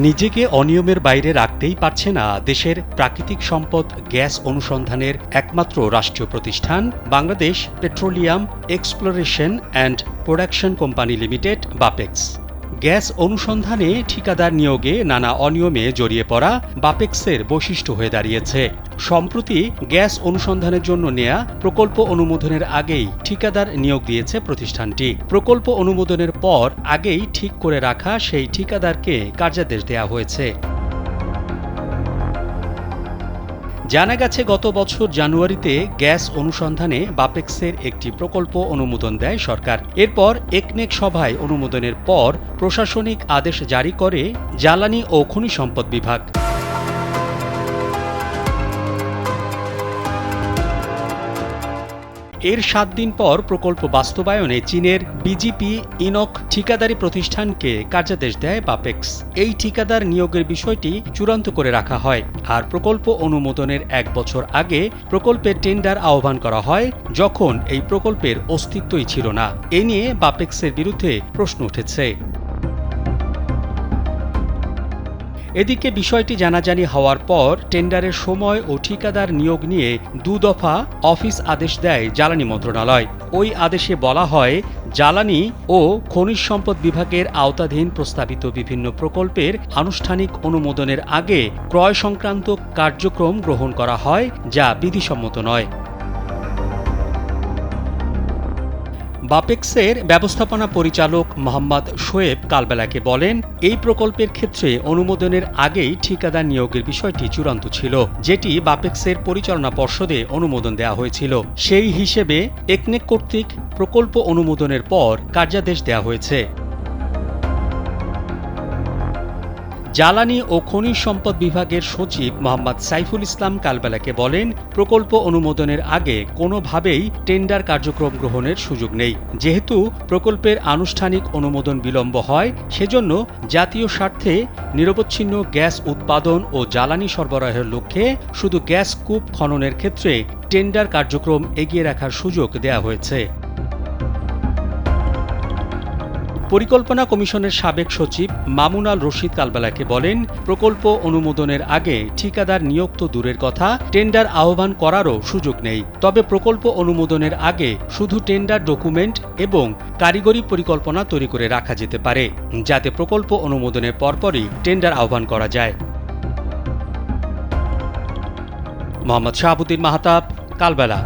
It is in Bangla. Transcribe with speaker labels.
Speaker 1: নিজেকে অনিয়মের বাইরে রাখতেই পারছে না দেশের প্রাকৃতিক সম্পদ গ্যাস অনুসন্ধানের একমাত্র রাষ্ট্রীয় প্রতিষ্ঠান Bangladesh petroleum exploration and production company limited Bapex. Gas অনুসন্ধানে ঠিকাদার নিয়োগে নানা অনিয়মে জড়িয়ে পড়া বাপেক্সের বৈশিষ্ট্য হয়ে দাঁড়িয়েছে। সম্প্রতি গ্যাস অনুসন্ধানের জন্য নেয়া প্রকল্প অনুমোদনের আগেই ঠিকাদার নিয়োগ দিয়েছে প্রতিষ্ঠানটি। প্রকল্প অনুমোদনের পর আগেই ঠিক করে রাখা সেই ঠিকাদারকে কার্যাদেশ দেওয়া হয়েছে। জানা গেছে, গত বছর জানুয়ারিতে গ্যাস অনুসন্ধানে বাপেক্সের একটি প্রকল্প অনুমোদন দেয় সরকার। এরপর একনেক সভায় অনুমোদনের পর প্রশাসনিক আদেশ জারি করে জ্বালানি ও খনিজ সম্পদ বিভাগ। এর ৭ দিন পর প্রকল্প বাস্তবায়নে চীনের বিজিপি ইনক ঠিকাদারি প্রতিষ্ঠানকে কার্যাদেশ দেয় বাপেক্স। এই ঠিকাদার নিয়োগের বিষয়টি চূড়ান্ত করে রাখা হয়। আর প্রকল্প অনুমোদনের ১ বছর আগে প্রকল্পের টেন্ডার আহ্বান করা হয়, যখন এই প্রকল্পের অস্তিত্বই ছিল না। এ নিয়ে বাপেক্সের বিরুদ্ধে প্রশ্ন উঠেছে। এদিকে বিষয়টি জানাজানি হওয়ার পর টেন্ডারের সময় ও ঠিকাদার নিয়োগ নিয়ে ২ দফা অফিস আদেশ দেয় জ্বালানি মন্ত্রণালয়। ওই আদেশে বলা হয়, জ্বালানি ও খনিজ সম্পদ বিভাগের আওতাধীন প্রস্তাবিত বিভিন্ন প্রকল্পের আনুষ্ঠানিক অনুমোদনের আগে ক্রয় সংক্রান্ত কার্যক্রম গ্রহণ করা হয়, যা বিধিসম্মত নয়। বাপেক্সের ব্যবস্থাপনা পরিচালক মোহাম্মদ শোয়েব কালবেলাকে বলেন, এই প্রকল্পের ক্ষেত্রে অনুমোদনের আগেই ঠিকাদার নিয়োগের বিষয়টি চূড়ান্ত ছিল, যেটি বাপেক্সের পরিচালনা পর্ষদে অনুমোদন দেওয়া হয়েছিল। সেই হিসেবে একনেক কর্তৃক প্রকল্প অনুমোদনের পর কার্যাদেশ দেওয়া হয়েছে। জ্বালানি ও খনিজ সম্পদ বিভাগের সচিব মোহাম্মদ সাইফুল ইসলাম কালবেলাকে বলেন, প্রকল্প অনুমোদনের আগে কোনোভাবেই টেন্ডার কার্যক্রম গ্রহণের সুযোগ নেই। যেহেতু প্রকল্পের আনুষ্ঠানিক অনুমোদন বিলম্ব হয়, সেজন্য জাতীয় স্বার্থে নিরবচ্ছিন্ন গ্যাস উৎপাদন ও জ্বালানি সরবরাহের লক্ষ্যে শুধু গ্যাস কূপ খননের ক্ষেত্রে টেন্ডার কার্যক্রম এগিয়ে রাখার সুযোগ দেওয়া হয়েছে। পরিকল্পনা কমিশনের সাবেক সচিব মামুন আল রশিদ কালবেলাকে বলেন, প্রকল্প অনুমোদনের আগে ঠিকাদার নিয়োগ তো দূরের কথা, টেন্ডার আহ্বান করারও সুযোগ নেই। তবে প্রকল্প অনুমোদনের আগে শুধু টেন্ডার ডকুমেন্ট এবং কারিগরি পরিকল্পনা তৈরি করে রাখা যেতে পারে, যাতে প্রকল্প অনুমোদনের পরপরই টেন্ডার আহ্বান করা যায়। মোহাম্মদ শাহাবুদ্দিন মাহতাব, কালবেলা।